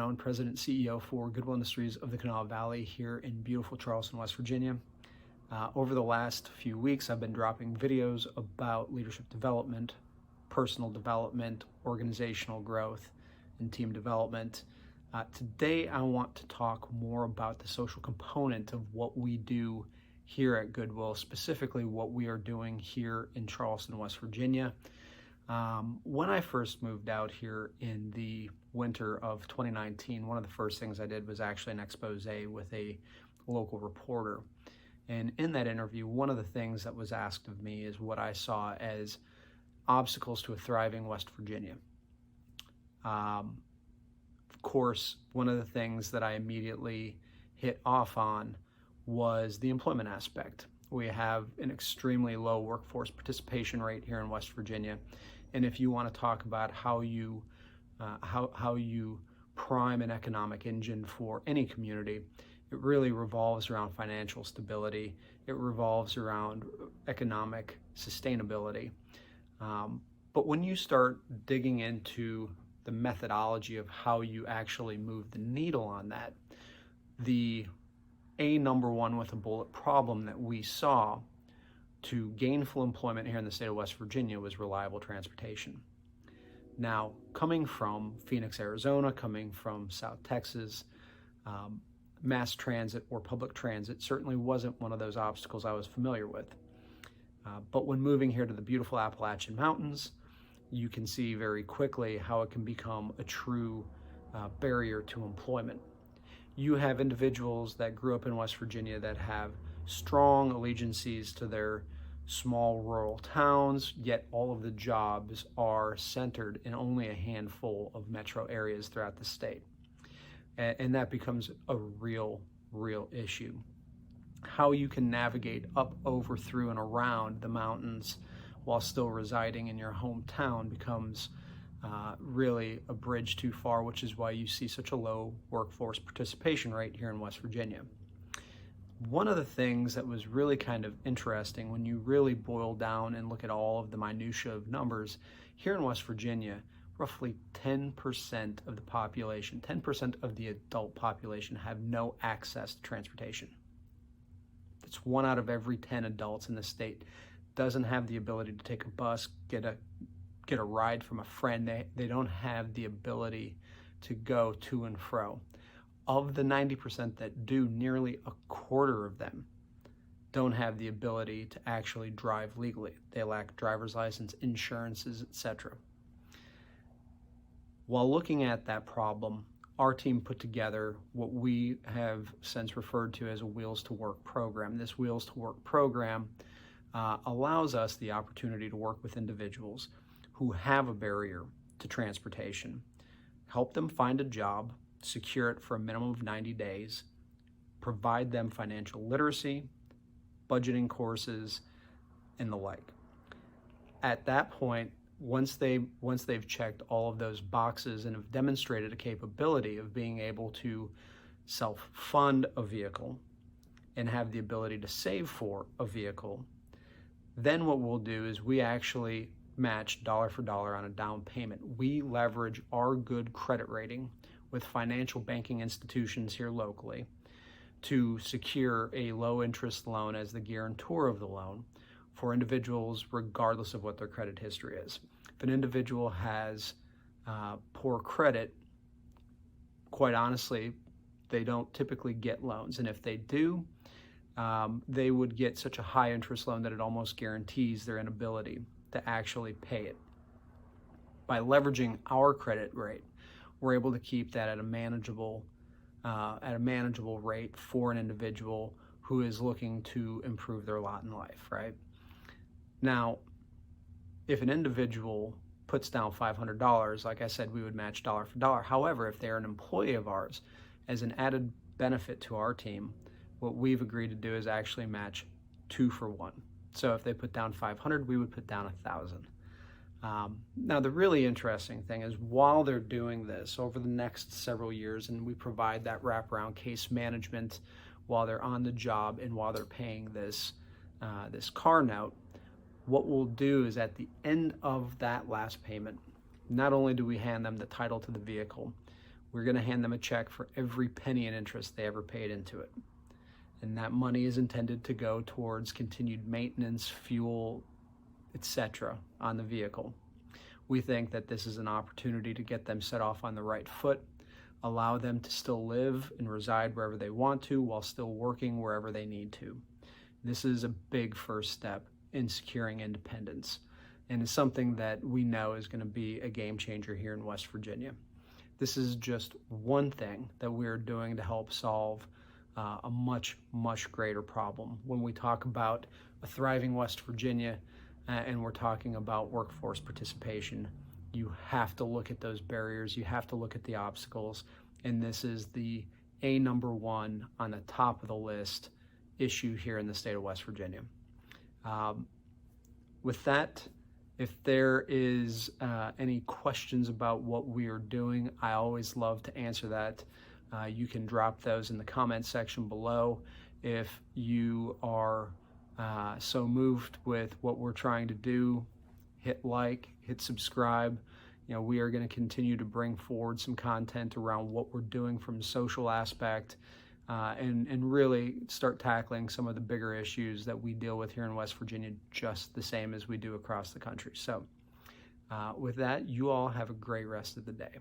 Romano, and President and CEO for Goodwill Industries of the Kanawha Valley here in beautiful Charleston, West Virginia. Over the last few weeks, I've been dropping videos about leadership development, personal development, organizational growth, and team development. Today, I want to talk more about the social component of what we do here at Goodwill, specifically what we are doing here in Charleston, West Virginia. When I first moved out here in the winter of 2019, one of the first things I did was actually an expose with a local reporter. And in that interview, one of the things that was asked of me is what I saw as obstacles to a thriving West Virginia. Of course, one of the things that I immediately hit off on was the employment aspect. We have an extremely low workforce participation rate here in West Virginia. And if you want to talk about how you prime an economic engine for any community, it really revolves around financial stability. It revolves around economic sustainability. But when you start digging into the methodology of how you actually move the needle on that, the number one with a bullet problem that we saw to gainful employment here in the state of West Virginia was reliable transportation. Now, coming from Phoenix, Arizona, coming from South Texas, mass transit or public transit certainly wasn't one of those obstacles I was familiar with. But when moving here to the beautiful Appalachian Mountains, you can see very quickly how it can become a true barrier to employment. You have individuals that grew up in West Virginia that have strong allegiances to their small rural towns, yet all of the jobs are centered in only a handful of metro areas throughout the state. And that becomes a real issue. How you can navigate up, over, through, and around the mountains while still residing in your hometown becomes really a bridge too far, which is why you see such a low workforce participation rate here in West Virginia. One of the things that was really kind of interesting when you really boil down and look at all of the minutia of numbers, here in West Virginia, roughly 10% of the population, 10% of the adult population have no access to transportation. That's 1 out of every 10 adults in the state doesn't have the ability to take a bus, get a ride from a friend. They don't have the ability to go to and fro. Of the 90% that do, nearly a quarter of them don't have the ability to actually drive legally. They lack driver's license, insurances, etc. While looking at that problem, our team put together what we have since referred to as a Wheels to Work program. This Wheels to Work program allows us the opportunity to work with individuals who have a barrier to transportation, help them find a job, secure it for a minimum of 90 days, provide them financial literacy, budgeting courses, and the like. At that point, once they've checked all of those boxes and have demonstrated a capability of being able to self-fund a vehicle and have the ability to save for a vehicle, then what we'll do is we actually match dollar for dollar on a down payment. We leverage our good credit rating with financial banking institutions here locally to secure a low interest loan as the guarantor of the loan for individuals regardless of what their credit history is. If an individual has poor credit, quite honestly, they don't typically get loans. And if they do, they would get such a high interest loan that it almost guarantees their inability to actually pay it. By leveraging our credit rate, we're able to keep that at a manageable rate for an individual who is looking to improve their lot in life, right? Now, if an individual puts down $500, like I said, we would match dollar for dollar. However, if they're an employee of ours, as an added benefit to our team, what we've agreed to do is actually match 2 for 1. So if they put down 500, we would put down 1,000. Now, the really interesting thing is while they're doing this over the next several years, and we provide that wraparound case management while they're on the job and while they're paying this car note, what we'll do is at the end of that last payment, not only do we hand them the title to the vehicle, we're going to hand them a check for every penny in interest they ever paid into it. And that money is intended to go towards continued maintenance, fuel, etc. on the vehicle. We think that this is an opportunity to get them set off on the right foot, allow them to still live and reside wherever they want to while still working wherever they need to. This is a big first step in securing independence, and it's something that we know is going to be a game changer here in West Virginia. This is just one thing that we're doing to help solve a much, much greater problem. When we talk about a thriving West Virginia and we're talking about workforce participation, you have to look at those barriers, you have to look at the obstacles, and this is the number one on the top of the list issue here in the state of West Virginia. With that, if there is any questions about what we are doing, I always love to answer that. You can drop those in the comment section below. If you are so moved with what we're trying to do, hit like, hit subscribe. We are going to continue to bring forward some content around what we're doing from a social aspect and really start tackling some of the bigger issues that we deal with here in West Virginia just the same as we do across the country. So with that, you all have a great rest of the day.